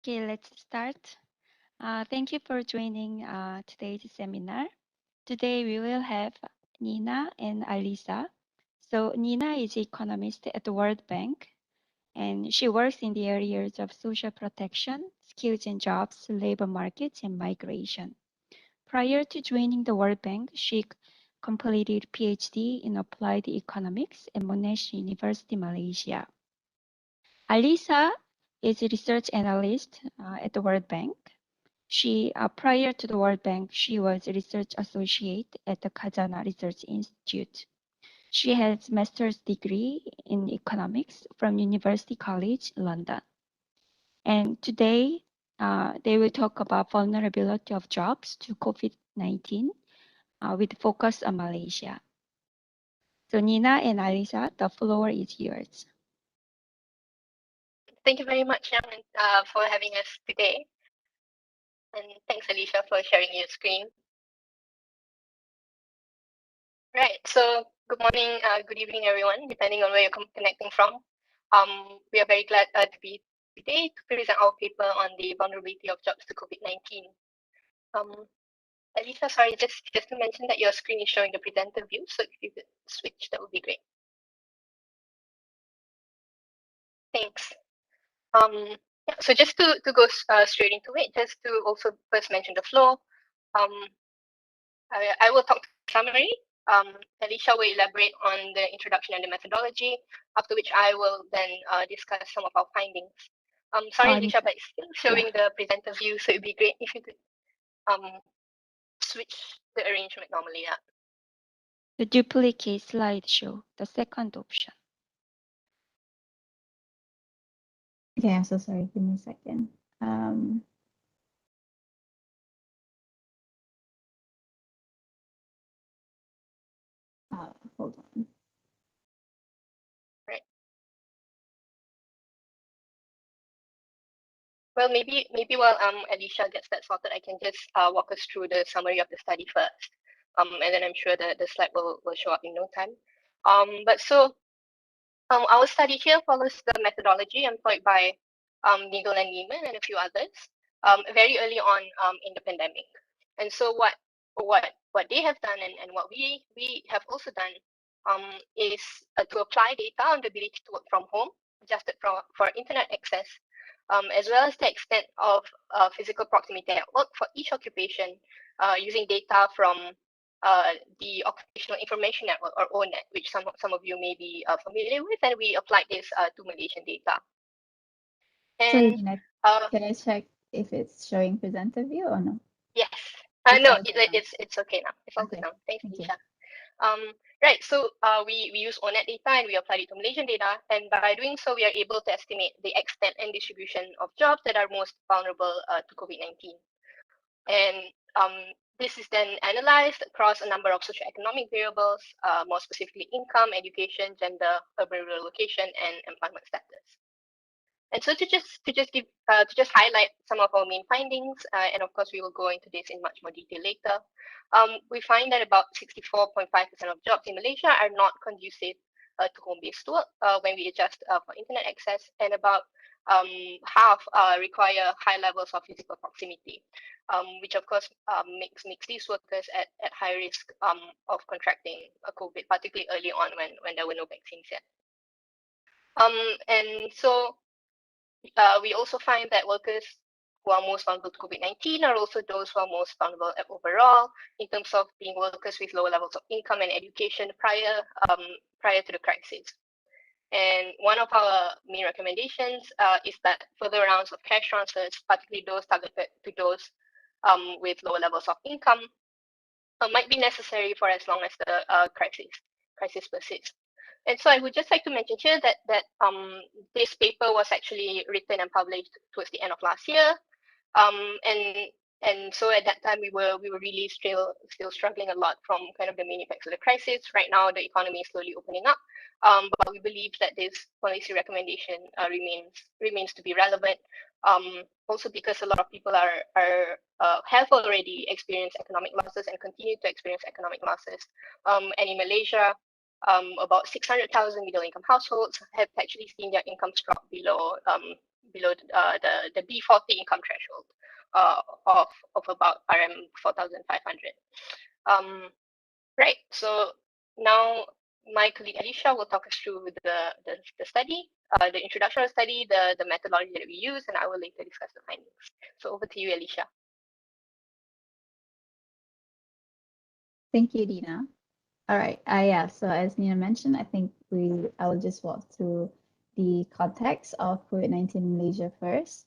Okay, let's start. Thank you for joining today's seminar. Today we will have Nina and Alyssa. So Nina is economist at the World Bank, and she works in the areas of social protection, skills and jobs, labor markets, and migration. Prior to joining the World Bank, she completed PhD in applied economics at Monash University, Malaysia. Alyssa is a research analyst at the World Bank. She, prior to the World Bank, she was a research associate at the Kazana Research Institute. She has master's degree in economics from University College London. And today, they will talk about vulnerability of jobs to COVID-19 with focus on Malaysia. So Nina and Alyssa, the floor is yours. Thank you very much, Jasmin, for having us today. And thanks, Alicia, for sharing your screen. Right, so good morning, good evening, everyone, depending on where you're connecting from. We are very glad to be today to present our paper on the vulnerability of jobs to COVID-19. Alicia, sorry, just to mention that your screen is showing the presenter view, so if you could switch, that would be great. Thanks. Yeah, so just to go straight into it, just to also first mention the flow, I will talk summary. Alicia will elaborate on the introduction and the methodology, after which I will then discuss some of our findings. Sorry, Alicia, but it's still showing the presenter view, so it'd be great if you could switch the arrangement normally. Yeah. The duplicate slideshow, the second option. Okay, I'm so sorry. Give me a second. Hold on. Right. Well, maybe while Alicia gets that sorted, I can just walk us through the summary of the study first. And then I'm sure the slide will show up in no time. But so our study here follows the methodology employed by Nigel and Neiman and a few others very early on in the pandemic. And so what they have done and what we have also done is to apply data on the ability to work from home, adjusted for internet access, as well as the extent of physical proximity at work for each occupation using data from the Occupational Information Network, or ONET, which some of you may be familiar with, and we applied this to Malaysian data. And sorry, Nina, can I check if it's showing presenter view or no? Yes. No, it's okay now. It's all good now. Thanks, Alicia. Right, so we use ONET data and we applied it to Malaysian data, and by doing so, we are able to estimate the extent and distribution of jobs that are most vulnerable to COVID-19. And this is then analyzed across a number of socioeconomic variables, more specifically income, education, gender, urban-rural location, and employment status. And so to just highlight some of our main findings, and of course we will go into this in much more detail later. We find that about 64.5% of jobs in Malaysia are not conducive to home-based work when we adjust for internet access, and about half require high levels of physical proximity, which of course makes these workers at high risk of contracting COVID, particularly early on when there were no vaccines yet. And so we also find that workers who are most vulnerable to COVID-19 are also those who are most vulnerable overall in terms of being workers with lower levels of income and education prior to the crisis. And one of our main recommendations is that further rounds of cash transfers, particularly those targeted to those with lower levels of income, might be necessary for as long as the crisis persists. And so I would just like to mention here that this paper was actually written and published towards the end of last year, and so at that time we were really still struggling a lot from kind of the main effects of the crisis. Right now the economy is slowly opening up, but we believe that this policy recommendation remains to be relevant. Also because a lot of people have already experienced economic losses and continue to experience economic losses, and in Malaysia, about 600,000 middle-income households have actually seen their incomes drop below below the B40 income threshold of about RM 4,500. Right. So now my colleague Alicia will talk us through the study, the introduction of the study, the methodology that we use, and I will later discuss the findings. So over to you, Alicia. Thank you, Dina. All right. Yeah. So as Nina mentioned, I think I will just walk through the context of COVID-19 in Malaysia first.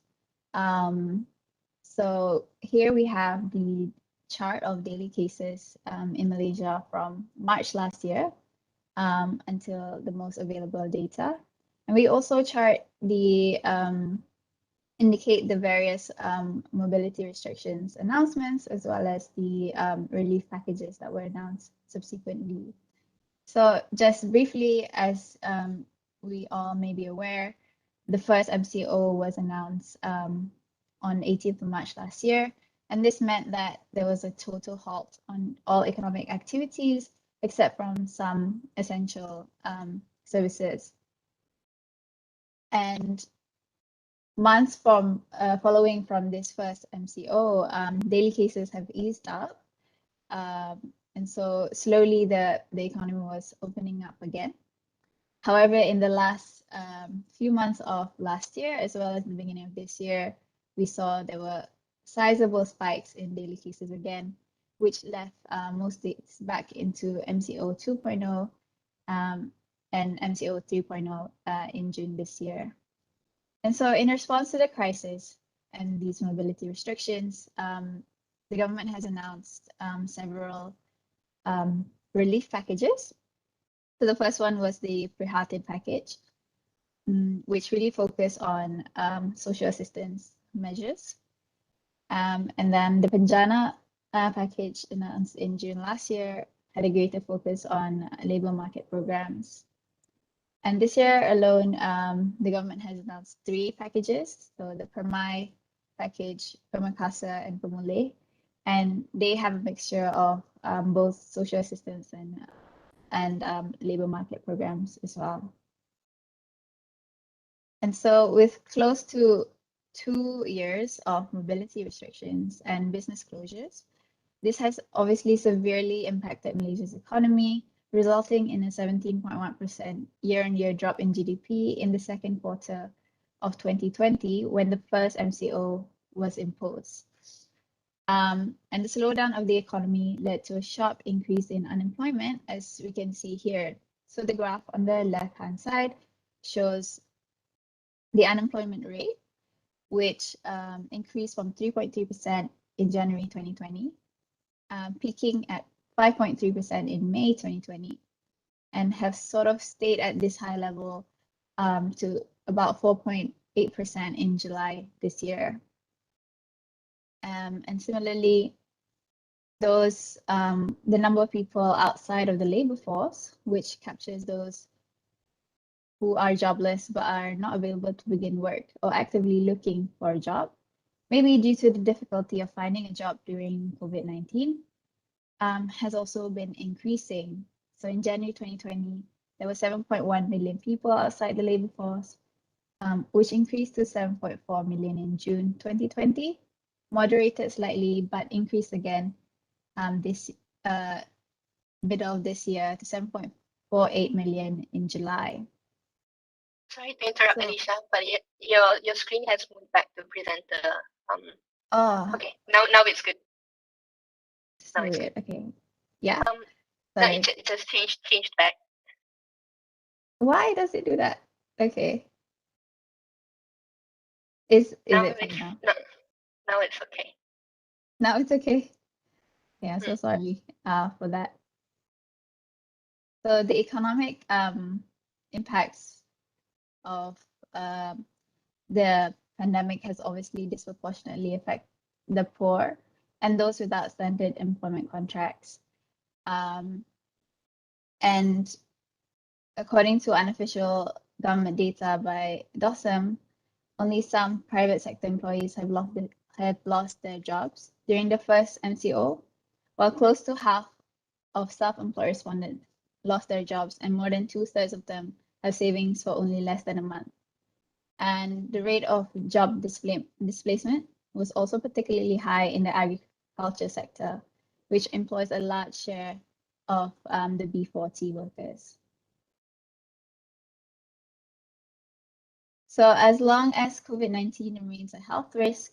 So here we have the chart of daily cases in Malaysia from March last year until the most available data. And we also chart the indicate the various mobility restrictions announcements as well as the relief packages that were announced subsequently. So just briefly, as we all may be aware, the first MCO was announced on 18th of March last year. And this meant that there was a total halt on all economic activities except from some essential services. And months from following from this first MCO, daily cases have eased up. And so slowly the economy was opening up again. However, in the last few months of last year, as well as the beginning of this year, we saw there were sizable spikes in daily cases again, which left most states back into MCO 2.0 and MCO 3.0 in June this year. And so in response to the crisis and these mobility restrictions, the government has announced several relief packages. So the first one was the Prihatin package, which really focused on social assistance measures. And then the Penjana package announced in June last year had a greater focus on labor market programs. And this year alone, the government has announced 3 packages. So the Permai package, Permakasa, and Pemulih. And they have a mixture of both social assistance and labor market programs as well. And so with close to 2 years of mobility restrictions and business closures, this has obviously severely impacted Malaysia's economy, resulting in a 17.1% year-on-year drop in GDP in the second quarter of 2020 when the first MCO was imposed. And the slowdown of the economy led to a sharp increase in unemployment, as we can see here. So the graph on the left-hand side shows the unemployment rate, which increased from 3.3% in January 2020, peaking at 5.3% in May 2020, and have sort of stayed at this high level to about 4.8% in July this year. And similarly, those the number of people outside of the labor force, which captures those who are jobless but are not available to begin work or actively looking for a job, maybe due to the difficulty of finding a job during COVID-19, has also been increasing. So in January 2020, there were 7.1 million people outside the labor force, which increased to 7.4 million in June 2020, moderated slightly, but increased again this middle of this year to 7.48 million in July. Sorry to interrupt, Alicia, but your screen has moved back to present the Okay, now it's good. Now it's weird. Good. Okay. Yeah. No, it just changed back. Why does it do that? Okay. Is it fine now? No, now it's okay. Now it's okay. Yeah, so sorry for that. So the economic impacts of the pandemic has obviously disproportionately affected the poor and those without standard employment contracts. And according to unofficial government data by DOSM, only some private sector employees have lost their jobs during the first MCO, while close to half of self-employed respondents lost their jobs, and more than 2/3 of them have savings for only less than a month. And the rate of job displacement was also particularly high in the agriculture sector, which employs a large share of the B40 workers. So as long as COVID-19 remains a health risk,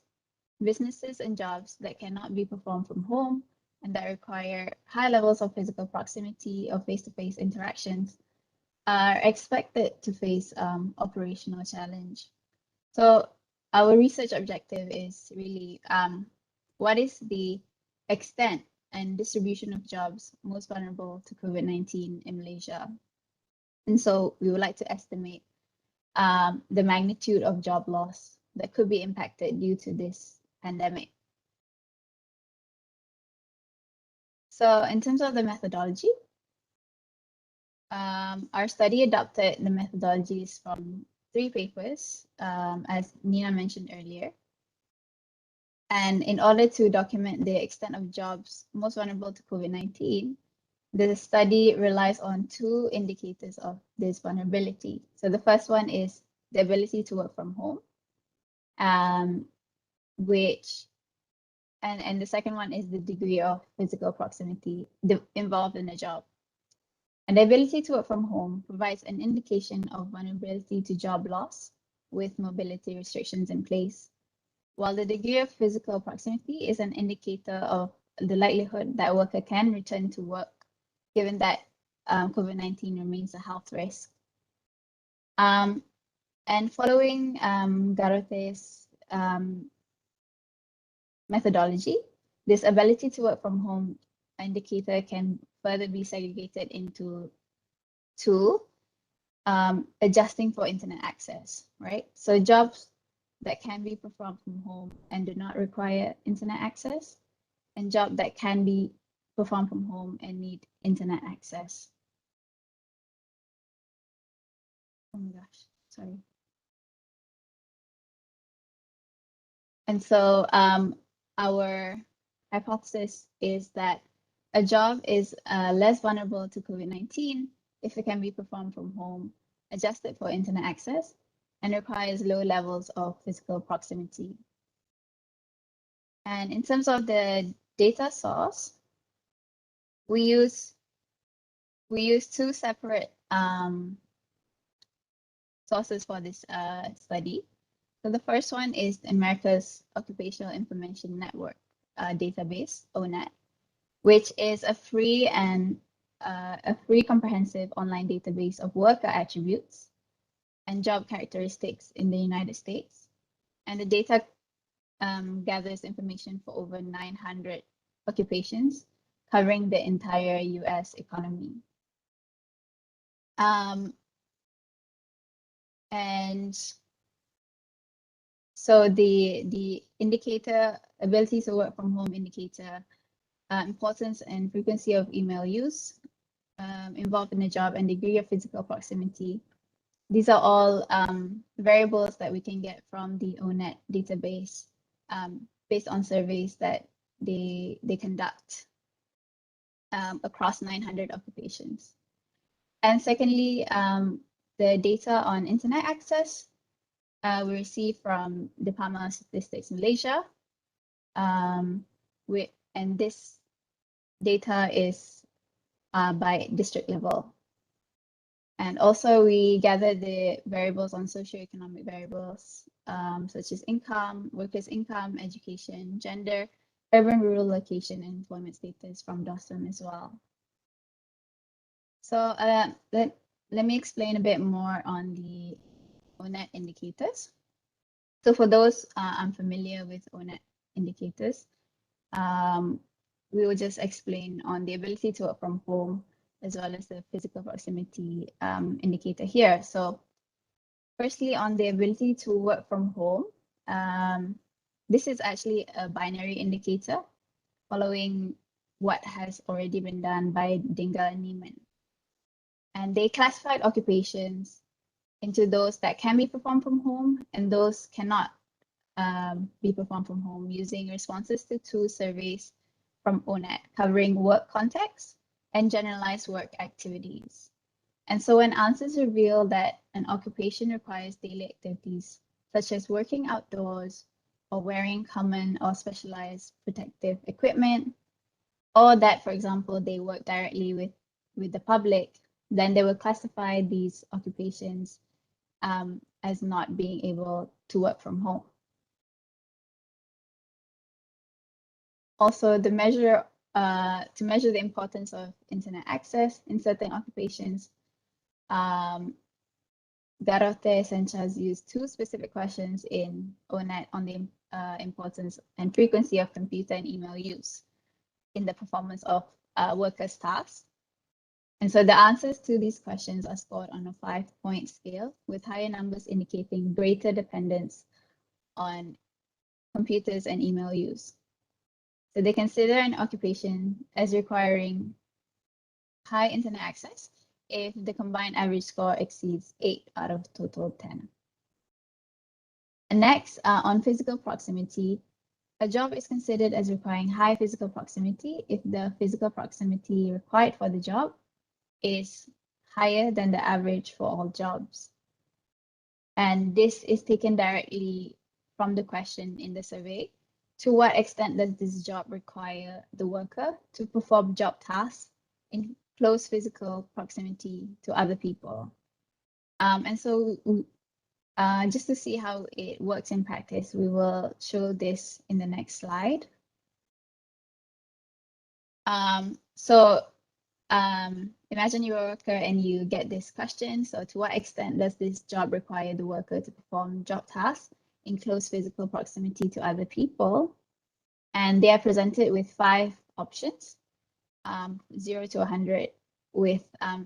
businesses and jobs that cannot be performed from home and that require high levels of physical proximity or face-to-face interactions are expected to face operational challenge. So our research objective is really what is the extent and distribution of jobs most vulnerable to COVID-19 in Malaysia? And so we would like to estimate the magnitude of job loss that could be impacted due to this pandemic. So in terms of the methodology, our study adopted the methodologies from 3 papers, as Nina mentioned earlier. And in order to document the extent of jobs most vulnerable to COVID-19, the study relies on 2 indicators of this vulnerability. So the first one is the ability to work from home, and the second one is the degree of physical proximity involved in the job. And the ability to work from home provides an indication of vulnerability to job loss with mobility restrictions in place, while the degree of physical proximity is an indicator of the likelihood that a worker can return to work, given that COVID-19 remains a health risk. And following Garote's methodology, this ability to work from home indicator can further be segregated into 2, adjusting for internet access, right? So jobs that can be performed from home and do not require internet access, and jobs that can be performed from home and need internet access. Oh my gosh, sorry. And so our hypothesis is that a job is less vulnerable to COVID-19 if it can be performed from home, adjusted for internet access, and requires low levels of physical proximity. And in terms of the data source, we use 2 separate sources for this study. So the first one is America's Occupational Information Network database, ONET, which is a free comprehensive online database of worker attributes and job characteristics in the United States. And the data gathers information for over 900 occupations, covering the entire US economy. And so the indicator, ability to work from home indicator, importance and frequency of email use involved in the job, and degree of physical proximity. These are all variables that we can get from the ONET database based on surveys that they conduct across 900 occupations. And secondly, the data on internet access we receive from Department of Statistics Malaysia. And this data is by district level. And also we gather the variables on socioeconomic variables, such as income, workers' income, education, gender, urban, rural location, and employment status from DOSM as well. So let me explain a bit more on the ONET indicators. So for those unfamiliar with ONET indicators, we will just explain on the ability to work from home as well as the physical proximity indicator here. So firstly, on the ability to work from home, this is actually a binary indicator following what has already been done by Dingle and Neiman. And they classified occupations into those that can be performed from home and those cannot be performed from home, using responses to 2 surveys from ONET covering work context and generalized work activities. And so when answers reveal that an occupation requires daily activities such as working outdoors or wearing common or specialized protective equipment, or that, for example, they work directly with the public, then they will classify these occupations as not being able to work from home. Also, to measure the importance of internet access in certain occupations, Garote Sanchez used two specific questions in ONET on the importance and frequency of computer and email use in the performance of workers' tasks. And so the answers to these questions are scored on a 5-point scale, with higher numbers indicating greater dependence on computers and email use. So they consider an occupation as requiring high internet access if the combined average score exceeds 8 out of total 10. And next, on physical proximity, a job is considered as requiring high physical proximity if the physical proximity required for the job is higher than the average for all jobs. And this is taken directly from the question in the survey. To what extent does this job require the worker to perform job tasks in close physical proximity to other people? And so just to see how it works in practice, we will show this in the next slide. Imagine you're a worker and you get this question. So to what extent does this job require the worker to perform job tasks in close physical proximity to other people? And they are presented with 5 options, 0 to 100, with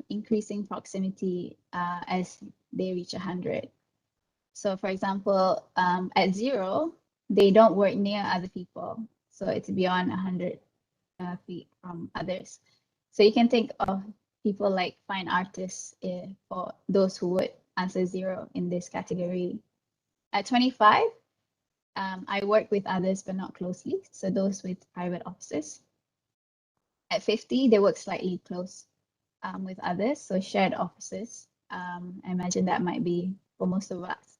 increasing proximity as they reach 100. So for example, at 0, they don't work near other people. So it's beyond 100 feet from others. So you can think of people like fine artists for those who would answer 0 in this category. At 25, I work with others but not closely, so those with private offices. At 50, they work slightly close with others, so shared offices. I imagine that might be for most of us.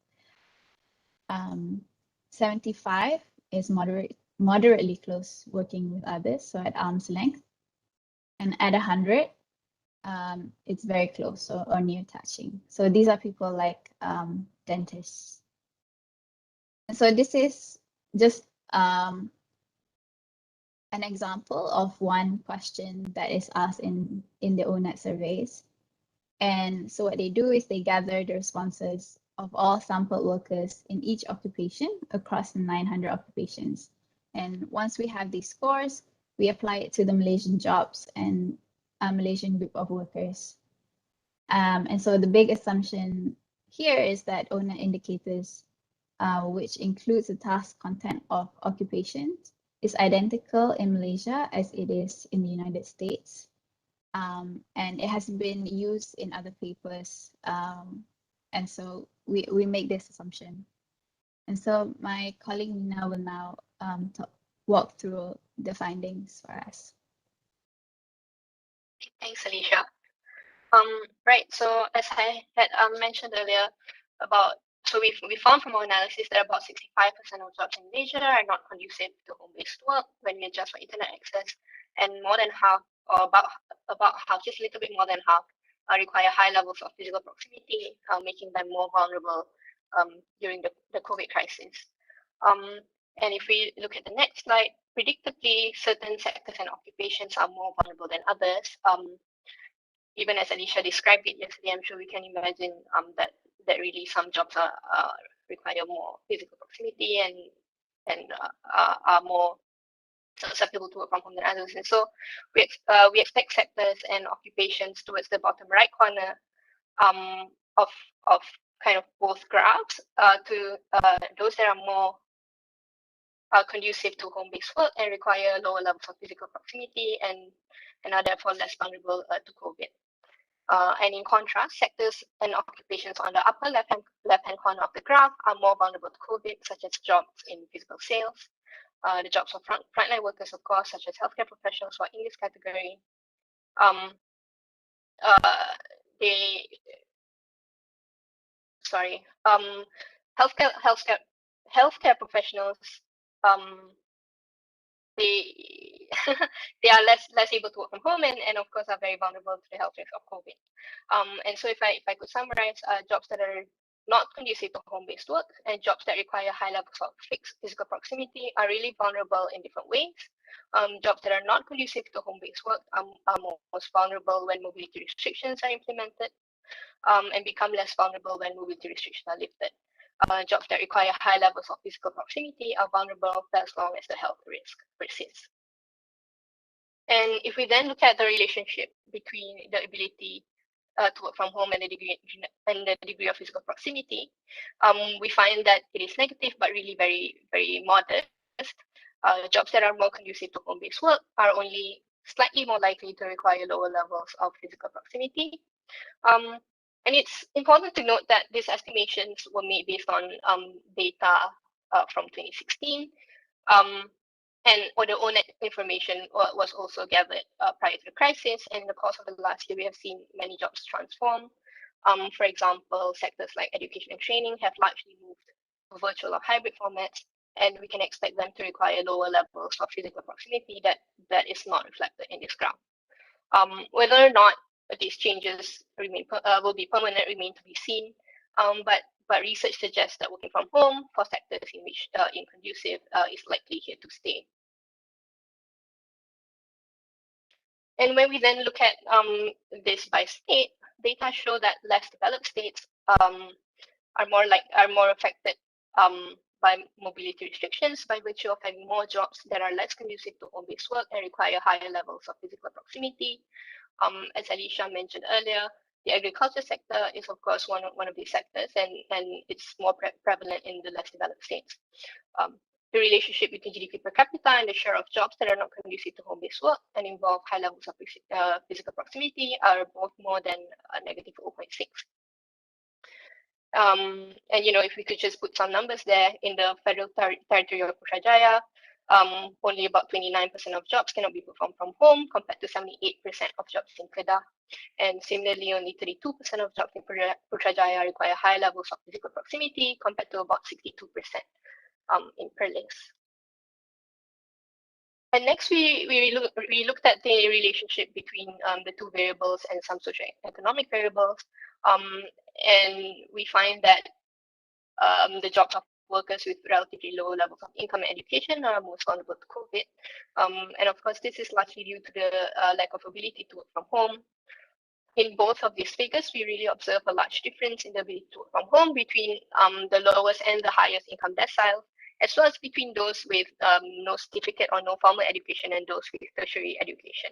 75 is moderately close working with others, so at arm's length. And at 100, it's very close or near touching. So these are people like dentists. And so this is just an example of one question that is asked in the ONET surveys. And so what they do is they gather the responses of all sampled workers in each occupation across 900 occupations. And once we have these scores, we apply it to the Malaysian jobs and a Malaysian group of workers. And so the big assumption here is that ONET indicators, which includes the task content of occupations, is identical in Malaysia as it is in the United States. And it has been used in other papers. And so we make this assumption. And so my colleague Nina will now walk through the findings for us. Thanks, Alicia. Right, so as I had mentioned earlier so we found from our analysis that about 65% of jobs in Malaysia are not conducive to home-based work when we adjust for internet access, and more than half, or about half, just a little bit more than half, require high levels of physical proximity, making them more vulnerable during the COVID crisis. And if we look at the next slide, predictably, certain sectors and occupations are more vulnerable than others. Even as Alicia described it yesterday, I'm sure we can imagine that really some jobs require more physical proximity and are more susceptible to work from home than others. And so we expect sectors and occupations towards the bottom right corner of kind of both graphs to those that are more conducive to home-based work and require lower levels of physical proximity and are therefore less vulnerable to COVID. And in contrast, sectors and occupations on the upper left-hand corner of the graph are more vulnerable to COVID, such as jobs in physical sales, the jobs of frontline workers, of course, such as healthcare professionals who are in this category. sorry, healthcare professionals, they they are less able to work from home, and of course are very vulnerable to the health risks of COVID. And so if I could summarize, jobs that are not conducive to home-based work and jobs that require high levels of fixed physical proximity are really vulnerable in different ways. Jobs that are not conducive to home-based work are most vulnerable when mobility restrictions are implemented, and become less vulnerable when mobility restrictions are lifted. Jobs that require high levels of physical proximity are vulnerable for as long as the health risk persists. And if we then look at the relationship between the ability to work from home and the degree of physical proximity, we find that it is negative, but really very modest. Jobs that are more conducive to home-based work are only slightly more likely to require lower levels of physical proximity. And it's important to note that these estimations were made based on data from 2016. And the ONET information was also gathered prior to the crisis. And in the course of the last year, we have seen many jobs transform. For example, sectors like education and training have largely moved to virtual or hybrid formats, and we can expect them to require lower levels of physical proximity that is not reflected in this graph. Whether or not these changes will be permanent remain to be seen, but research suggests that working from home for sectors in which inconducive is likely here to stay. And when we then look at this by state, data show that less developed states are more affected by mobility restrictions by virtue of having more jobs that are less conducive to home-based work and require higher levels of physical proximity. As Alyssa mentioned earlier, the agriculture sector is of course one of these sectors, and it's more prevalent in the less developed states. The relationship between GDP per capita and the share of jobs that are not conducive to home-based work and involve high levels of physical proximity are both more than negative 0.6. And if we could just put some numbers there, in the federal territory of Putrajaya, only about 29% of jobs cannot be performed from home compared to 78% of jobs in Kedah. And similarly, only 32% of jobs in Putrajaya require high levels of physical proximity compared to about 62% in Perlis. And next, we looked at the relationship between the two variables and some socioeconomic variables. And we find that the jobs of workers with relatively low levels of income and education are most vulnerable to COVID. And of course, this is largely due to the lack of ability to work from home. In both of these figures, we really observe a large difference in the ability to work from home between the lowest and the highest income decile, as well as between those with no certificate or no formal education and those with tertiary education.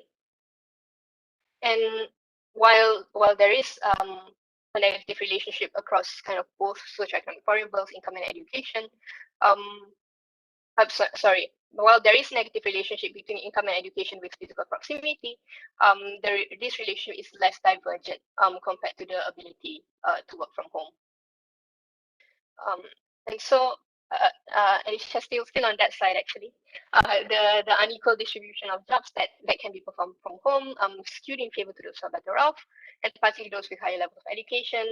And while there is a negative relationship across kind of both socioeconomic variables, income and education, while there is negative relationship between income and education with physical proximity, this relationship is less divergent compared to the ability to work from home. And so, and it's still on that side actually. The unequal distribution of jobs that can be performed from home skewed in favor to those who are better off, and particularly those with higher levels of education.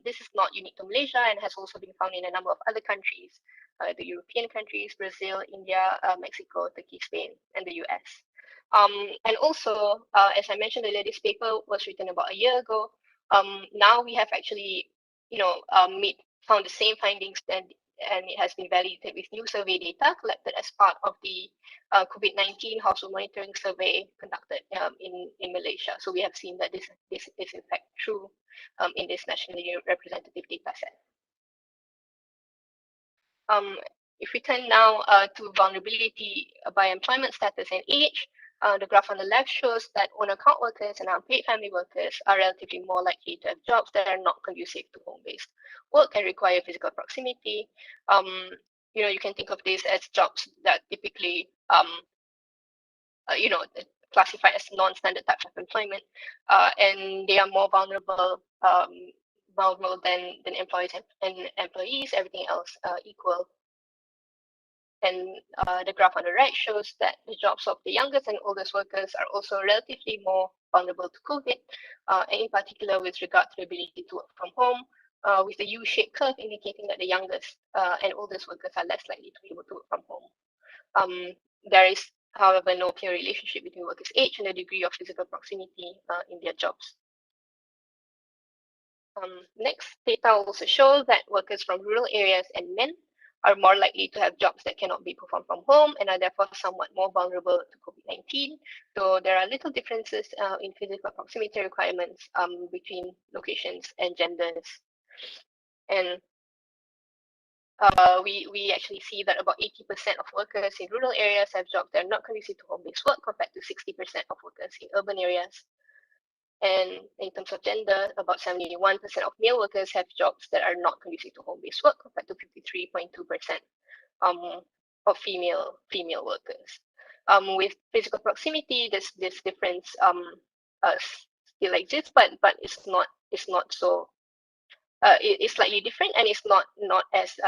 This is not unique to Malaysia and has also been found in a number of other countries, the European countries, Brazil, India, Mexico, Turkey, Spain, and the US. And also, as I mentioned earlier, this paper was written about a year ago. Now we have actually, found the same findings, and it has been validated with new survey data collected as part of the COVID-19 household monitoring survey conducted in Malaysia. So we have seen that this is in fact true in this nationally representative data set. If we turn now to vulnerability by employment status and age, the graph on the left shows that on-account workers and unpaid family workers are relatively more likely to have jobs that are not conducive to home-based work and require physical proximity. You can think of this as jobs that typically, classified as non-standard types of employment, and they are more vulnerable than employees and employees, everything else equal. the graph on the right shows that the jobs of the youngest and oldest workers are also relatively more vulnerable to COVID, and in particular with regard to the ability to work from home, with the U-shaped curve indicating that the youngest and oldest workers are less likely to be able to work from home. There is, however, no clear relationship between workers' age and the degree of physical proximity in their jobs. Next, data also show that workers from rural areas and men are more likely to have jobs that cannot be performed from home and are therefore somewhat more vulnerable to COVID-19, though there are little differences in physical proximity requirements between locations and genders. And we actually see that about 80% of workers in rural areas have jobs that are not conducive to home-based work compared to 60% of workers in urban areas. And in terms of gender, about 71% of male workers have jobs that are not conducive to home-based work compared to 53.2% of female workers. With physical proximity, this difference still exists, but it's not so. It's slightly different, and it's not as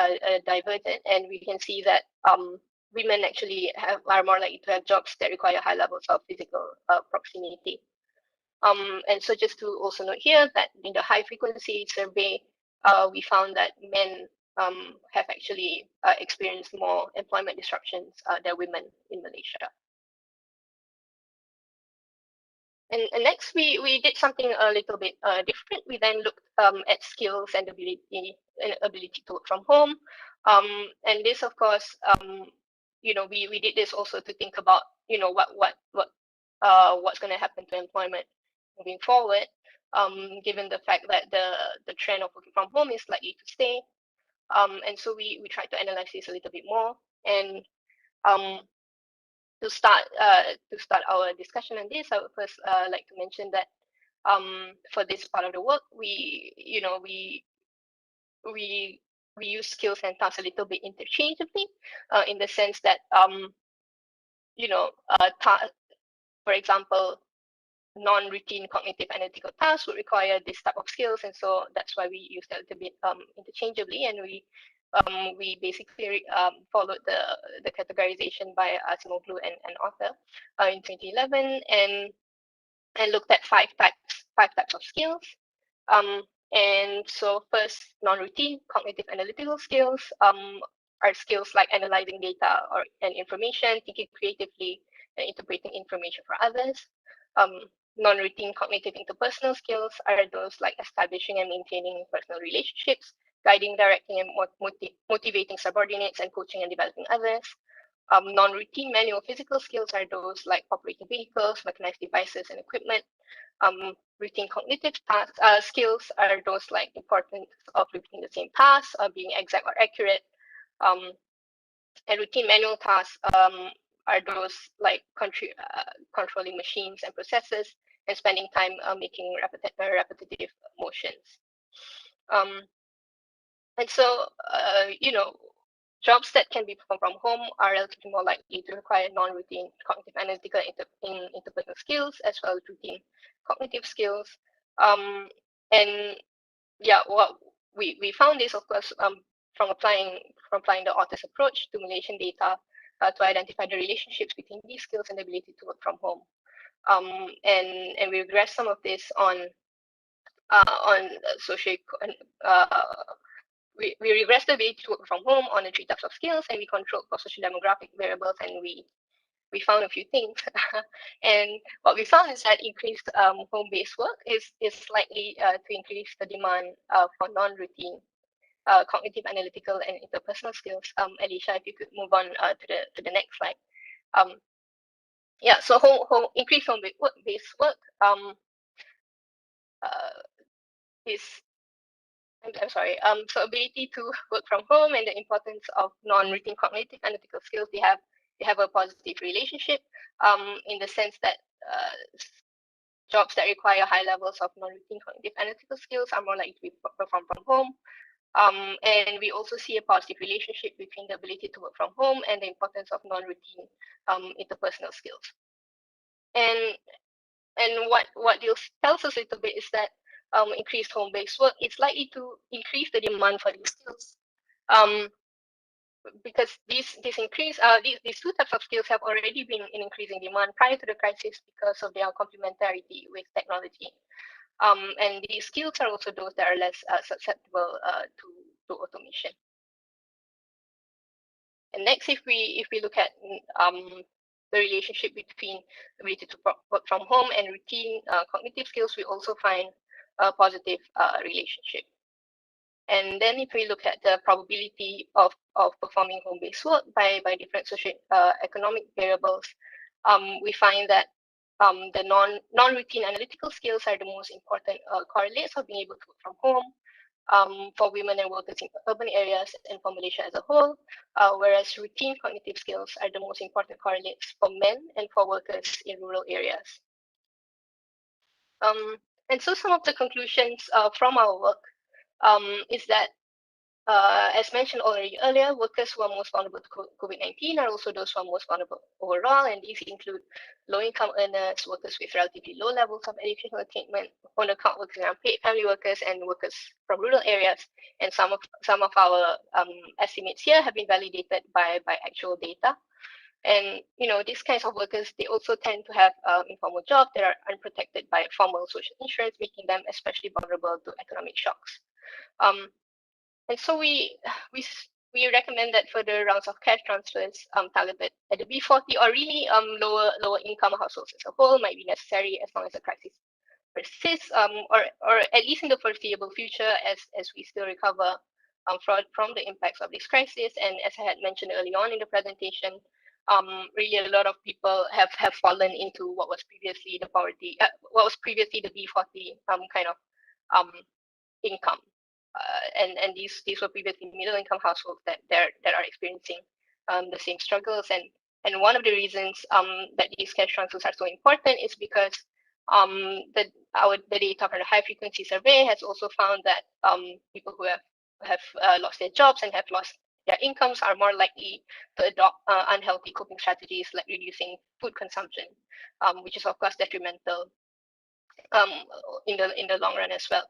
divergent. And we can see that women actually are more likely to have jobs that require high levels of physical proximity. And so just to also note here that in the high frequency survey, we found that men have actually experienced more employment disruptions than women in Malaysia. And next, we did something a little bit different. We then looked at skills and ability to work from home. And this, of course, we did this also to think about, what's going to happen to employment moving forward, given the fact that the trend of working from home is likely to stay. And so we tried to analyze this a little bit more. And to start our discussion on this, I would first like to mention that for this part of the work, we use skills and tasks a little bit interchangeably, in the sense that for example, non-routine cognitive analytical tasks would require this type of skills, and so that's why we use that a little bit interchangeably, and we basically followed the categorization by Asimoglu and Arthur in 2011, and looked at five types of skills. And so first, non-routine cognitive analytical skills are skills like analyzing data and information, thinking creatively, and interpreting information for others. Non-routine cognitive interpersonal skills are those like establishing and maintaining personal relationships, guiding, directing, and motivating subordinates, and coaching and developing others. Non-routine manual physical skills are those like operating vehicles, mechanized devices, and equipment. Routine cognitive skills are those like importance of repeating the same task, being exact or accurate. And routine manual tasks are those like controlling machines and processes, and spending time making repetitive motions. And so, jobs that can be performed from home are relatively more likely to require non-routine cognitive analytical interpersonal skills, as well as routine cognitive skills. And yeah, what we found is, of course, from applying the author's approach to Malaysian data to identify the relationships between these skills and the ability to work from home. And we regressed some of this on social. We regressed the ability to work from home on the 3 types of skills, and we controlled for social demographic variables, and we found a few things. And what we found is that increased home-based work is likely to increase the demand for non-routine cognitive, analytical, and interpersonal skills. Alicia, if you could move on to the next slide. Yeah, so increased home-based work is, I'm sorry. So ability to work from home and the importance of non-routine cognitive analytical skills, they have a positive relationship, in the sense that jobs that require high levels of non-routine cognitive analytical skills are more likely to be performed from home. And we also see a positive relationship between the ability to work from home and the importance of non-routine interpersonal skills. And what this tells us a little bit is that increased home-based work is likely to increase the demand for these skills. because these increase these two types of skills have already been in increasing demand prior to the crisis because of their complementarity with technology. And these skills are also those that are less susceptible to automation. And next, if we look at the relationship between ability to work from home and routine cognitive skills, we also find a positive relationship. And then if we look at the probability of performing home-based work by different socio-economic variables, we find that the non-routine analytical skills are the most important correlates of being able to work from home for women and workers in urban areas and for Malaysia as a whole, whereas routine cognitive skills are the most important correlates for men and for workers in rural areas. And so some of the conclusions from our work is that as mentioned already earlier, workers who are most vulnerable to COVID-19 are also those who are most vulnerable overall, and these include low-income earners, workers with relatively low levels of educational attainment, on-account workers and unpaid family workers, and workers from rural areas. And some of our estimates here have been validated by actual data. And these kinds of workers, they also tend to have informal jobs that are unprotected by formal social insurance, making them especially vulnerable to economic shocks. And so we recommend that further rounds of cash transfers targeted at the B40 or really lower income households as a whole might be necessary as long as the crisis persists, or at least in the foreseeable future as we still recover from the impacts of this crisis. And as I had mentioned early on in the presentation, really a lot of people have fallen into what was previously the poverty, what was previously the B40 kind of income. And these were previously middle income households that are experiencing the same struggles. And one of the reasons that these cash transfers are so important is because the data from the high frequency survey has also found that people who have lost their jobs and have lost their incomes are more likely to adopt unhealthy coping strategies like reducing food consumption, which is of course detrimental in the long run as well.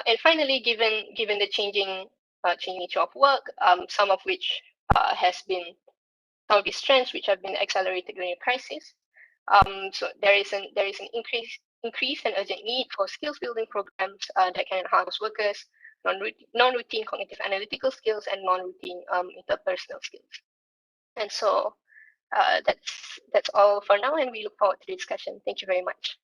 And finally, given the changing nature of work, some of which has been some of these trends which have been accelerated during the crisis, so there is an increase and urgent need for skills building programs that can enhance workers' non-routine cognitive analytical skills and non-routine interpersonal skills. And so that's all for now, and we look forward to the discussion. Thank you very much.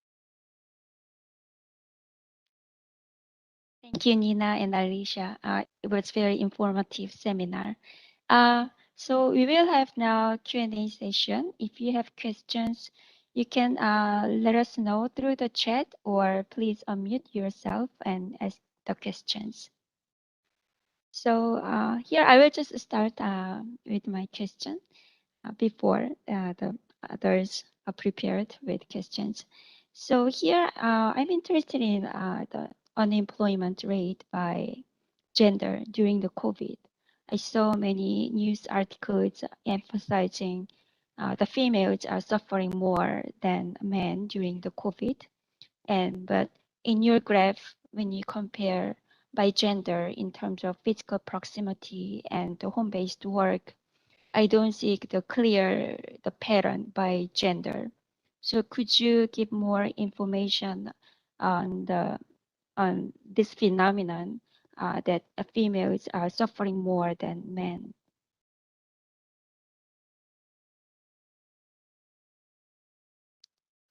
Thank you, Nina and Alicia. It was very informative seminar. So we will have now Q&A session. If you have questions, you can let us know through the chat, or please unmute yourself and ask the questions. So here I will just start with my question before the others are prepared with questions. So here I'm interested in the unemployment rate by gender during the COVID. I saw many news articles emphasizing the females are suffering more than men during the COVID. But in your graph, when you compare by gender in terms of physical proximity and the home-based work, I don't see the clear pattern by gender. So could you give more information on this phenomenon that females are suffering more than men?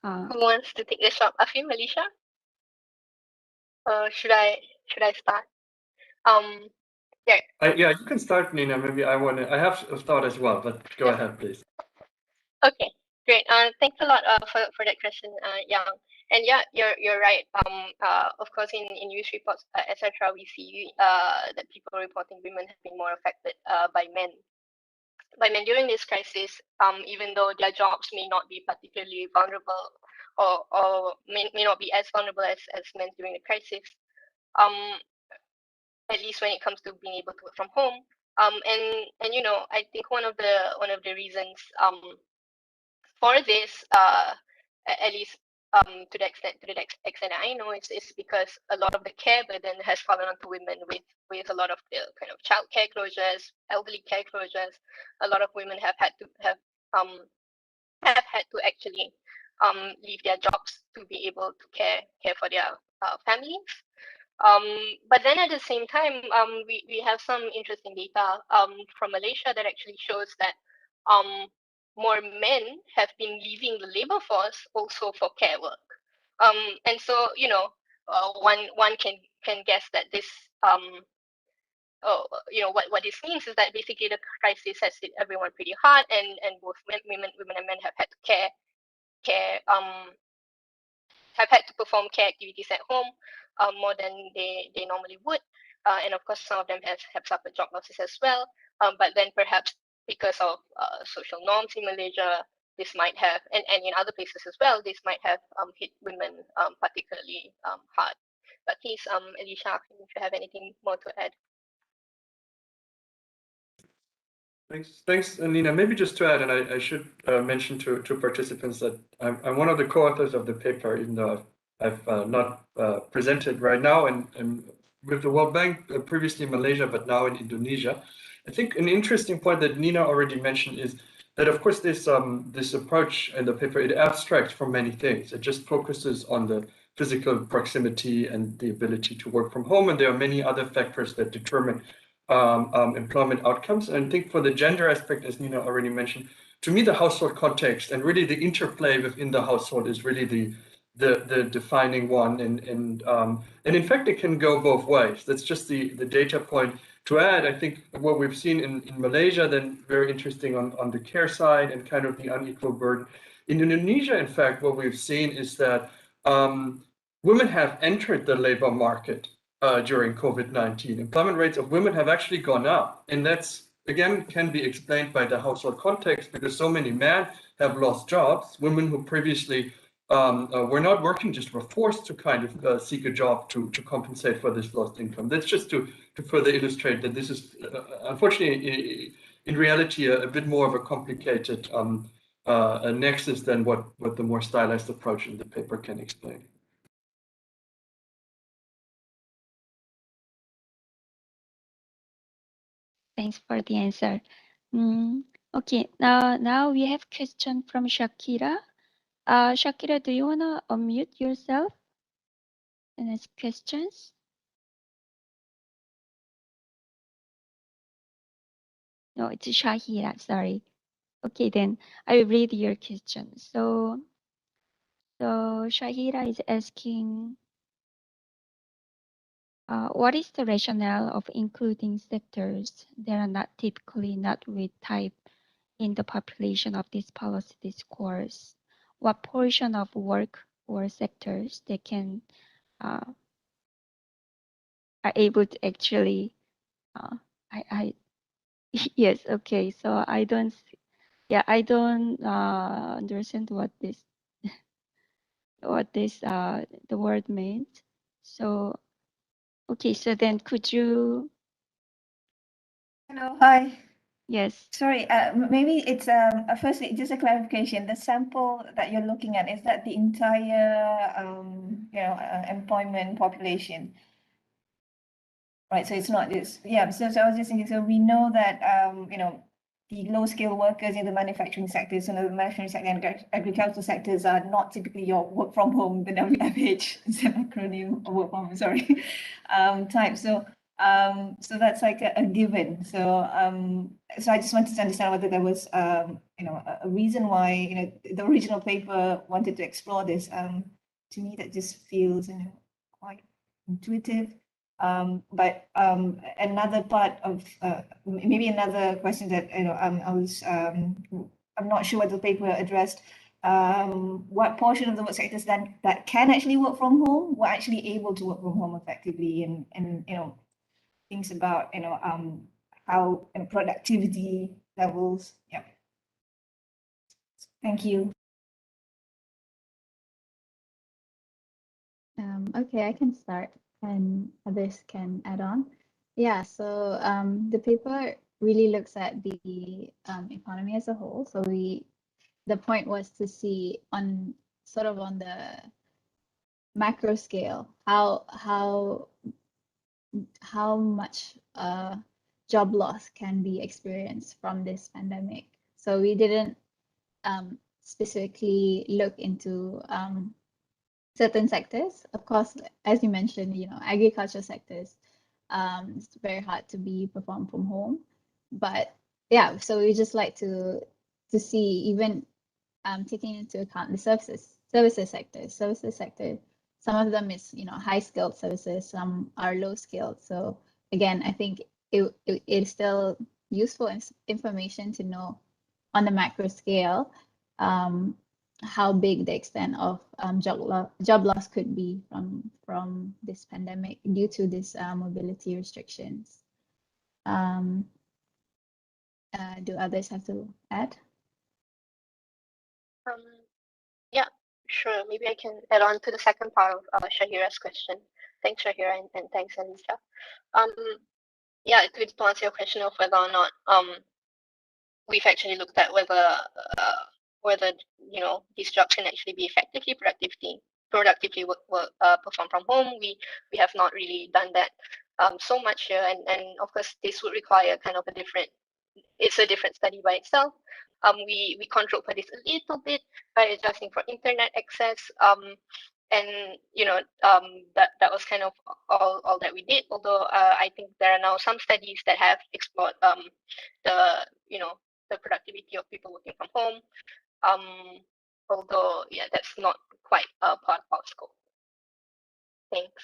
Who wants to take the shot? Afim, Alicia? Should I start? Yeah. Yeah, you can start, Nina. Maybe I have a thought as well, but go ahead, please. Okay, great. Thanks a lot for that question, Yang. And yeah, you're right. Of course, in news reports, etc., we see that people reporting women have been more affected by men during this crisis. Even though their jobs may not be particularly vulnerable, or may not be as vulnerable as men during the crisis. At least when it comes to being able to work from home. And I think one of the reasons for this, at least to the extent that I know, is because a lot of the care burden has fallen onto women with a lot of the kind of child care closures, elderly care closures. A lot of women have had to actually leave their jobs to be able to care for their families. But then at the same time, we have some interesting data from Malaysia that actually shows that more men have been leaving the labor force also for care work. And so, one can guess that this what this means is that basically the crisis has hit everyone pretty hard, and both women and men have had to care have had to perform care activities at home more than they normally would. And of course, some of them have suffered job losses as well. But then perhaps because of social norms in Malaysia, this might have, and in other places as well, this might have hit women particularly hard. But please, Alicia, if you have anything more to add. Thanks, Nina. Maybe just to add, and I should mention to participants that I'm one of the co-authors of the paper, even though I've not presented right now, and with the World Bank previously in Malaysia, but now in Indonesia. I think an interesting point that Nina already mentioned is that, of course, this approach in the paper, it abstracts from many things. It just focuses on the physical proximity and the ability to work from home, and there are many other factors that determine employment outcomes. And I think for the gender aspect, as Nina already mentioned, to me, the household context and really the interplay within the household is really the defining one. And in fact, it can go both ways. That's just the data point to add. I think what we've seen in Malaysia, then very interesting on the care side and kind of the unequal burden. In Indonesia, in fact, what we've seen is that women have entered the labor market during COVID-19. Employment rates of women have actually gone up. And that's, again, can be explained by the household context because so many men have lost jobs. Women who previously were not working just were forced to kind of seek a job to compensate for this lost income. That's just to further illustrate that this is, unfortunately, in reality, a bit more of a complicated a nexus than what the more stylized approach in the paper can explain. Thanks for the answer. Okay, now we have question from Shakira. Shakira, do you wanna unmute yourself and ask questions? No, it's Shahira, sorry. Okay, then I will read your question. So Shahira is asking, what is the rationale of including sectors that are not typically not with type in the population of this policy discourse? What portion of work or sectors that can are able to actually I yes, okay, so I don't understand what this the word means. So okay, so then could you Hello, hi. yes. Sorry, maybe it's firstly just a clarification. The sample that you're looking at, is that the entire employment population? Right, so it's not this. Yeah, so I was just thinking. So we know that the low-skilled workers in the manufacturing sectors and the manufacturing sector and agricultural sectors are not typically your work from home, the WFH, it's an acronym, or work from home, sorry, type. So that's like a given. So I just wanted to understand whether there was a reason why the original paper wanted to explore this. To me, that just feels quite intuitive. But another part of maybe another question that I'm not sure what the paper addressed. What portion of the work sectors that can actually work from home were actually able to work from home effectively, and things about how productivity levels. Yeah. Thank you. Okay, I can start and others can add on. Yeah, so the paper really looks at the economy as a whole. So the point was to see on sort of on the macro scale, how much job loss can be experienced from this pandemic. So we didn't specifically look into certain sectors. Of course, as you mentioned, agriculture sectors, it's very hard to be performed from home. But yeah, so we just like to see, even taking into account the services sector. Some of them is high skilled services, some are low skilled. So again, I think it is still useful information to know on the macro scale how big the extent of job loss could be from this pandemic due to this mobility restrictions. Do others have to add? Yeah, sure. Maybe I can add on to the second part of Shahira's question. Thanks, Shahira, and thanks, Alyssa. Yeah, to answer your question of whether or not we've actually looked at whether these jobs can actually be effectively productively performed from home. We have not really done that so much here, and of course this would require kind of a different study by itself. We control for this a little bit by adjusting for internet access. And that was kind of all that we did. Although I think there are now some studies that have explored the the productivity of people working from home. Although yeah, that's not quite part of our scope. Thanks.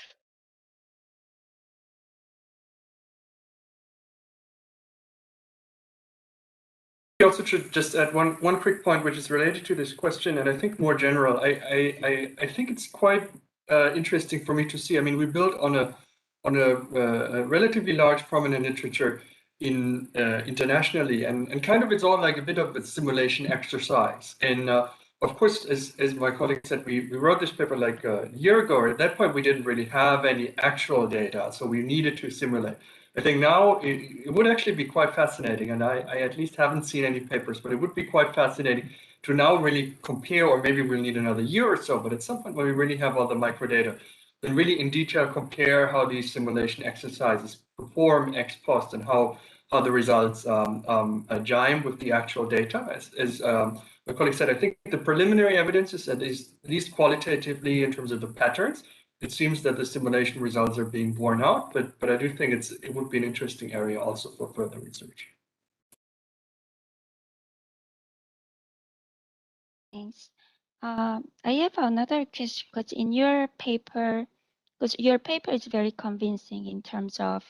I also should just add one quick point, which is related to this question, and I think more general. I think it's quite interesting for me to see. I mean, we built on a relatively large prominent literature in internationally, and kind of it's all like a bit of a simulation exercise. And of course, as my colleague said, we wrote this paper like a year ago. At that point, we didn't really have any actual data, so we needed to simulate. I think now it would actually be quite fascinating, and I at least haven't seen any papers, but it would be quite fascinating to now really compare, or maybe we'll need another year or so, but at some point when we really have all the microdata, then really in detail compare how these simulation exercises perform ex post and how the results jibe with the actual data. As my colleague said, I think the preliminary evidence is at least qualitatively in terms of the patterns. It seems that the simulation results are being borne out, but I do think it would be an interesting area also for further research. Thanks. I have another question, because in your paper, is very convincing in terms of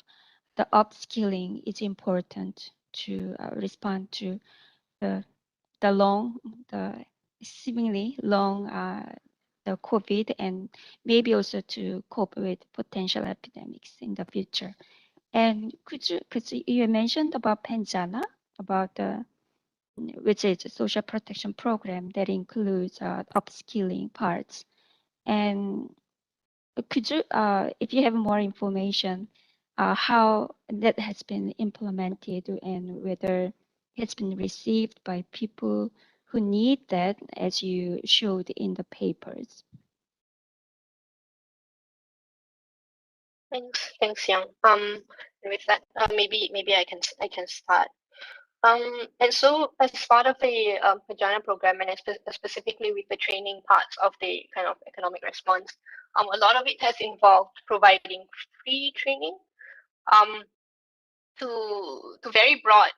the upskilling is important to respond to the seemingly long the COVID, and maybe also to cope with potential epidemics in the future. And could you mentioned about Penjana, about which is a social protection program that includes upskilling parts. And could you, if you have more information, how that has been implemented and whether it's been received by people who need that, as you showed in the papers? Thanks, Young. With that, maybe I can start. And so as part of the Pajana program, and specifically with the training parts of the kind of economic response, a lot of it has involved providing free training to very broad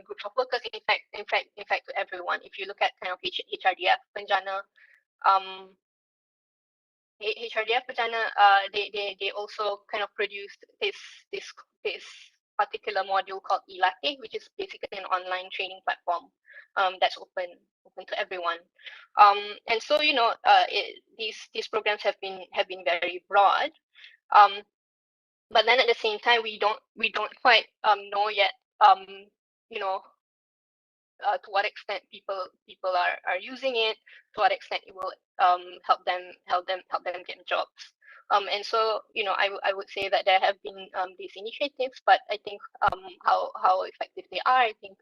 groups of workers. In fact, to everyone. If you look at kind of HRDF Pajana, HRDF Pajana, they also kind of produced this particular module called eLatte, which is basically an online training platform that's open to everyone. And so these programs have been very broad. But then at the same time, we don't quite know yet to what extent people are using it, to what extent it will help them get jobs. And so I would say that there have been these initiatives, but I think how effective they are, I think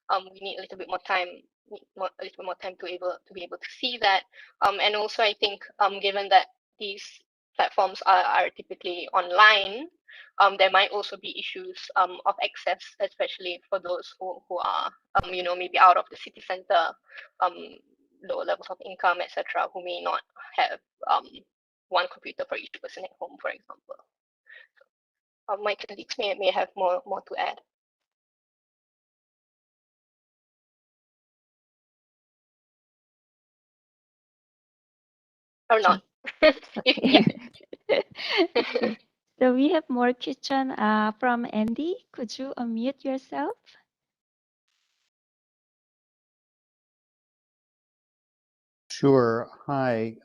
we need a little bit more time, a little bit more time to be able to see that. And also I think given that these platforms are typically online, there might also be issues of access, especially for those who are maybe out of the city center, lower levels of income, etc., who may not have one computer for each person at home, for example. My colleagues may have more to add. Or not. Yeah. Okay. So we have more question from Andy. Could you unmute yourself? Sure. Hi.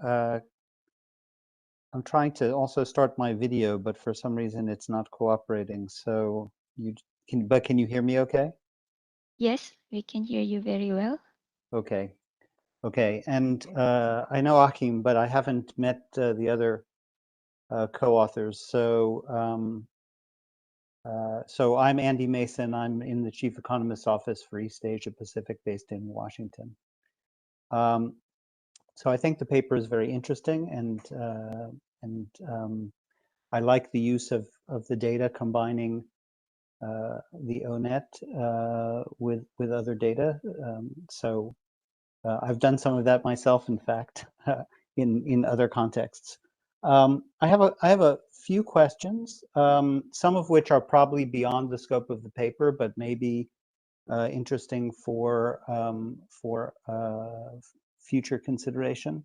I'm trying to also start my video, but for some reason it's not cooperating. So can you hear me okay? Yes, we can hear you very well. Okay. Okay. And I know Achim, but I haven't met the other co-authors. So I'm Andy Mason. I'm in the Chief Economist's Office for East Asia Pacific based in Washington. So I think the paper is very interesting, and I like the use of the data combining the ONET with other data. So I've done some of that myself, in fact, in other contexts. I have a few questions, some of which are probably beyond the scope of the paper, but maybe interesting for future consideration.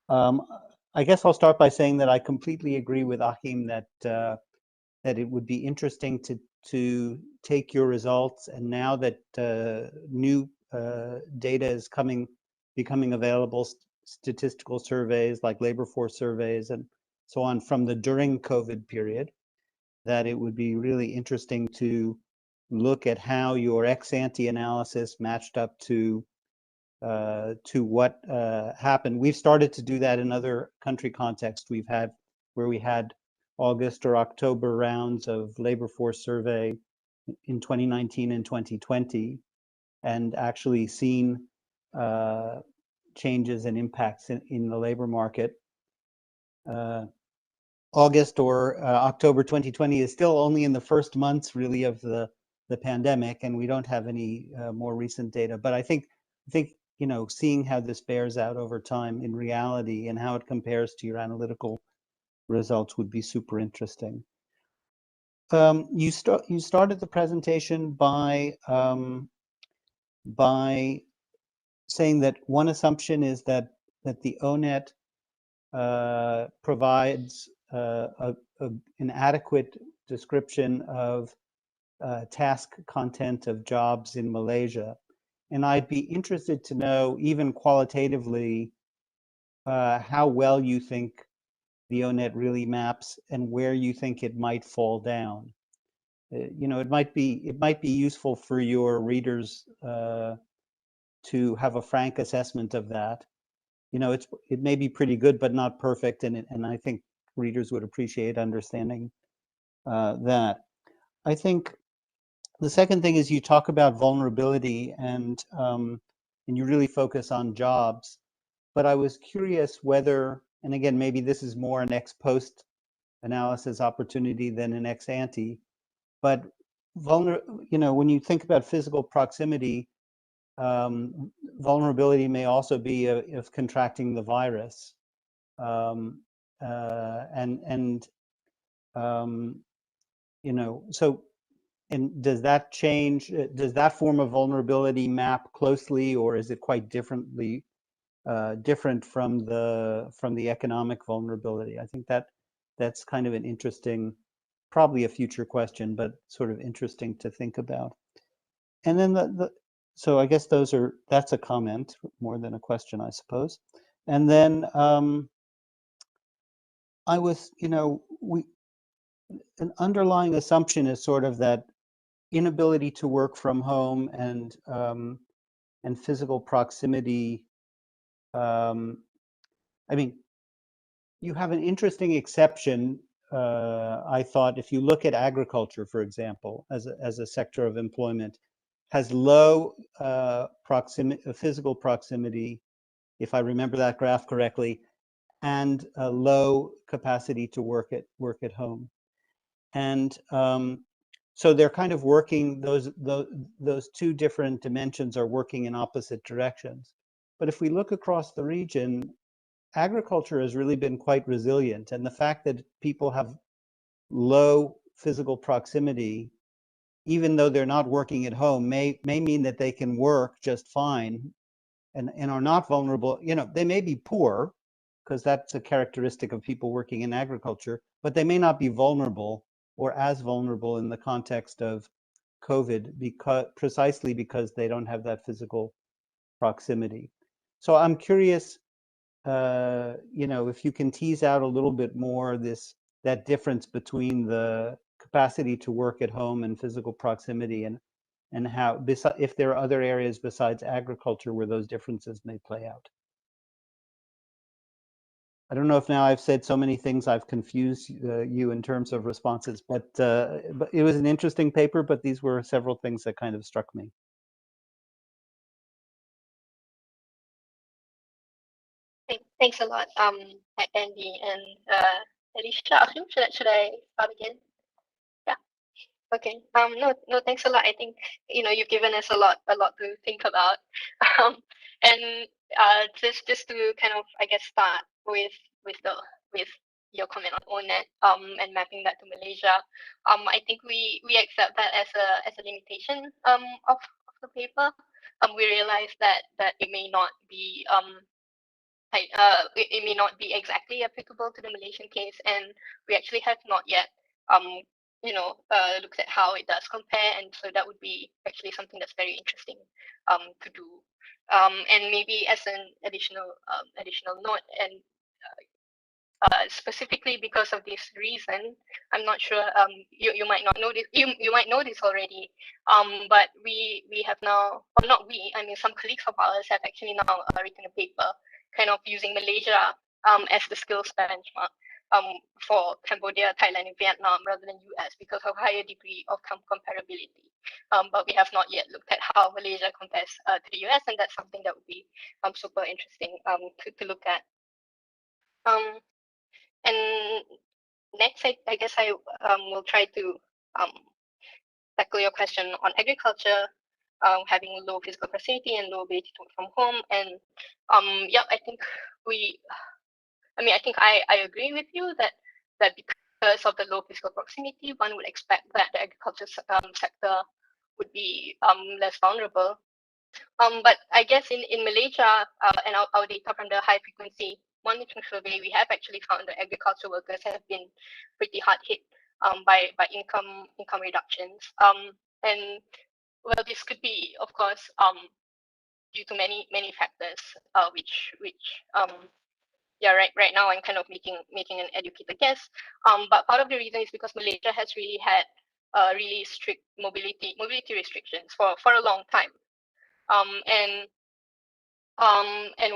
I guess I'll start by saying that I completely agree with Achim that that it would be interesting to take your results, and now that new data is becoming available, statistical surveys like labor force surveys and so on from the during COVID period, that it would be really interesting to look at how your ex-ante analysis matched up to what happened. We've started to do that in other country contexts. Where we had August or October rounds of labor force survey in 2019 and 2020, and actually seen changes and impacts in the labor market. August or October 2020 is still only in the first months really of the pandemic, and we don't have any more recent data. But I think seeing how this bears out over time in reality and how it compares to your analytical results would be super interesting. You started the presentation by saying that one assumption is that the ONET provides an adequate description of task content of jobs in Malaysia. And I'd be interested to know, even qualitatively, how well you think the ONET really maps and where you think it might fall down. It might be useful for your readers to have a frank assessment of that. It may be pretty good, but not perfect, and I think readers would appreciate understanding that. I think the second thing is you talk about vulnerability and you really focus on jobs. But I was curious whether, and again, maybe this is more an ex post analysis opportunity than an ex ante, but when you think about physical proximity, vulnerability may also be of contracting the virus. So, and does that change? Does that form of vulnerability map closely, or is it quite different from the economic vulnerability? I think that's kind of an interesting, probably a future question, but sort of interesting to think about. And then so I guess that's a comment more than a question, I suppose. And then I was, an underlying assumption is sort of that inability to work from home and physical proximity. I mean, you have an interesting exception. I thought if you look at agriculture, for example, as a sector of employment, has low physical proximity, if I remember that graph correctly, and a low capacity to work at home. And so they're kind of working, those two different dimensions are working in opposite directions. But if we look across the region, agriculture has really been quite resilient. And the fact that people have low physical proximity, even though they're not working at home, may mean that they can work just fine and are not vulnerable. You know, they may be poor, because that's a characteristic of people working in agriculture, but they may not be vulnerable or as vulnerable in the context of COVID precisely because they don't have that physical proximity. So I'm curious, you know, if you can tease out a little bit more that difference between the capacity to work at home and physical proximity, and how, if there are other areas besides agriculture where those differences may play out. I don't know if now I've said so many things I've confused you in terms of responses, but it was an interesting paper, but these were several things that kind of struck me. Thanks a lot, Andy and Alicia. Should I start again? Yeah. Okay. No, thanks a lot. I think you've given us a lot to think about. Um, and just to kind of start with the with your comment on ONET and mapping that to Malaysia. I think we accept that as a limitation of the paper. We realize that it may not be it may not be exactly applicable to the Malaysian case, and we actually have not yet looked at how it does compare, and so that would be actually something that's very interesting to do. And maybe as an additional note, and specifically because of this reason, I'm not sure you might not know this, you might know this already, but we have now, or not we, I mean some colleagues of ours have actually now written a paper kind of using Malaysia as the skills benchmark for Cambodia, Thailand, and Vietnam rather than US because of higher degree of comparability. But we have not yet looked at how Malaysia compares to the US, and that's something that would be super interesting to look at. And next, I guess I will try to tackle your question on agriculture, having low physical proximity and low ability to work from home. And yeah, I think I agree with you that because of the low physical proximity, one would expect that the agriculture sector would be less vulnerable. But I guess in Malaysia and our data from the high frequency monitoring survey, we have actually found that agriculture workers have been pretty hard hit by income reductions. And well, this could be, of course, due to many factors, which yeah, right now I'm kind of making an educated guess. But part of the reason is because Malaysia has really had really strict mobility restrictions for a long time. And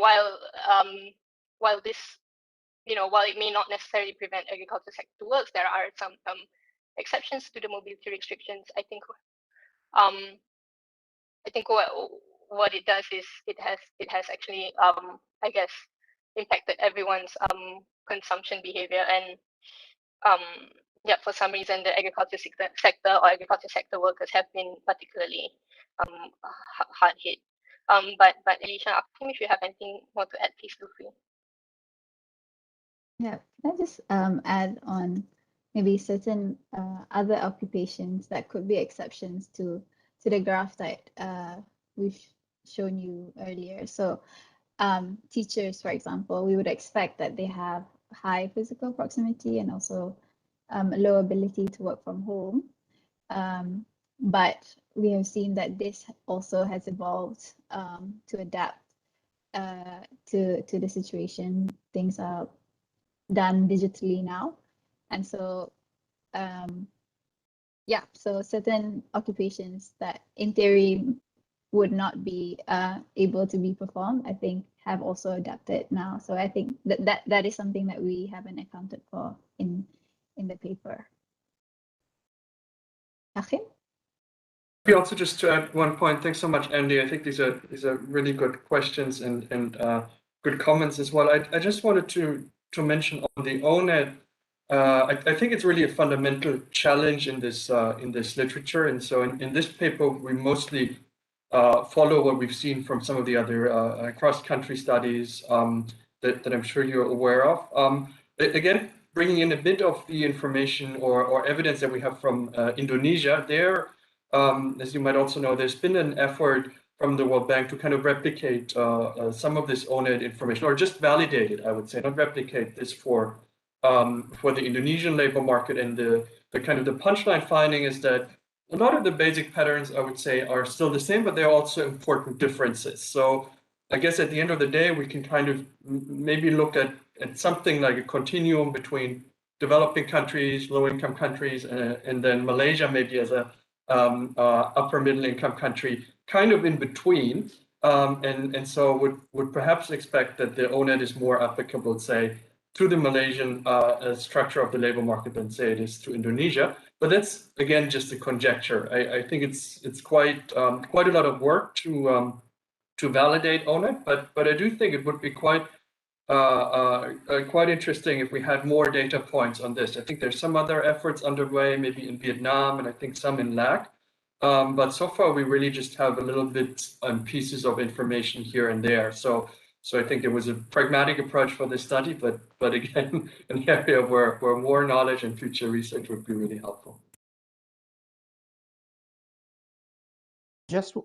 while this, while it may not necessarily prevent agriculture sector works, there are some exceptions to the mobility restrictions. I think what it does is it has actually I guess impacted everyone's consumption behavior, and yeah, for some reason the agriculture sector or agriculture sector workers have been particularly hard hit. But Alicia, if you have anything more to add, please feel free. Yeah, can I just add on maybe certain other occupations that could be exceptions to the graph that we've shown you earlier. So teachers, for example, we would expect that they have high physical proximity and also low ability to work from home. But we have seen that this also has evolved to adapt to the situation. Things are done digitally now. And so, yeah, so certain occupations that in theory would not be able to be performed, I think have also adapted now. So I think that is something that we haven't accounted for in the paper. Achim? We also just to add one point. Thanks so much, Andy. I think these are really good questions and good comments as well. I just wanted to mention on the ONET. I think it's really a fundamental challenge in this literature, and so in this paper we mostly follow what we've seen from some of the other cross-country studies that I'm sure you're aware of. Again, bringing in a bit of the information or evidence that we have from Indonesia. There, as you might also know, there's been an effort from the World Bank to kind of replicate some of this ONET information, or just validate it, I would say, not replicate this for the Indonesian labor market. And the kind of the punchline finding is that a lot of the basic patterns, I would say, are still the same, but there are also important differences. So I guess at the end of the day, we can kind of maybe look at something like a continuum between developing countries, low-income countries, and then Malaysia maybe as a upper middle-income country, kind of in between. And so would perhaps expect that the ONET is more applicable, say, to the Malaysian structure of the labor market than, say, it is to Indonesia. But that's again just a conjecture. I think it's quite a lot of work to validate ONET, but I do think it would be quite interesting if we had more data points on this. I think there's some other efforts underway, maybe in Vietnam, and I think some in LAC. But so far, we really just have a little bit pieces of information here and there. So I think it was a pragmatic approach for this study, but again, an area where more knowledge and future research would be really helpful.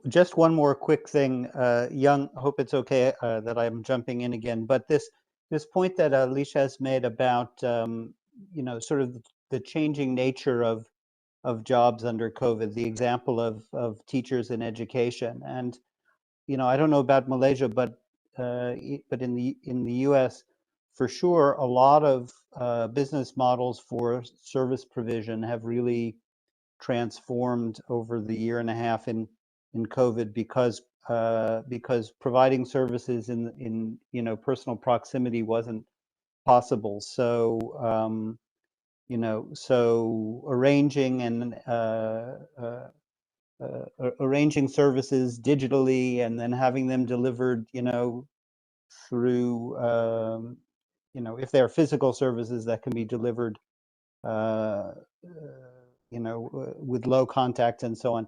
Just one more quick thing, Young. I hope it's okay that I'm jumping in again, but this point that Alyssa has made about sort of the changing nature of jobs under COVID, the example of teachers in education, and I don't know about Malaysia, but in the U.S. for sure, a lot of business models for service provision have really transformed over the year and a half in COVID because providing services in personal proximity wasn't possible. So so arranging services digitally and then having them delivered through if they're physical services that can be delivered with low contact and so on.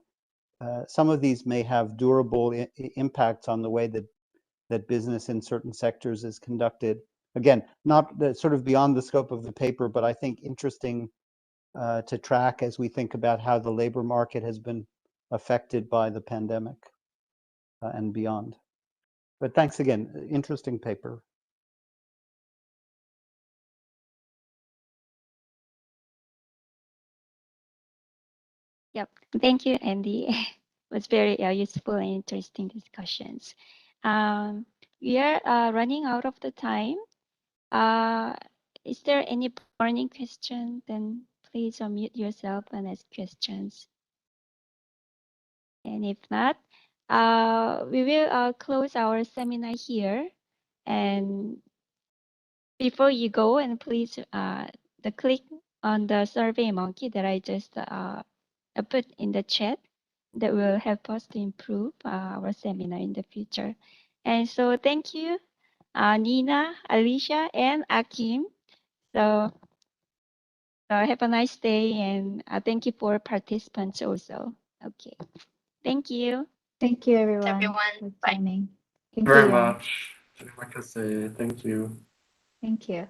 Some of these may have durable impacts on the way that business in certain sectors is conducted. Again, not sort of beyond the scope of the paper, but I think interesting to track as we think about how the labor market has been affected by the pandemic and beyond. But thanks again, interesting paper. Yep. Thank you, Andy. It was very useful and interesting discussions. We are running out of the time. Is there any burning question? Then please unmute yourself and ask questions. And if not, we will close our seminar here. And before you go, and please click on the Survey Monkey that I just put in the chat. That will help us to improve our seminar in the future. And so thank you, Nina, Alyssa, and Akim. So have a nice day, and thank you for participants also. Okay, thank you. Thank you, everyone, Everyone, for bye. joining. Thank Very you. much. Terima kasih. Thank you. Thank you.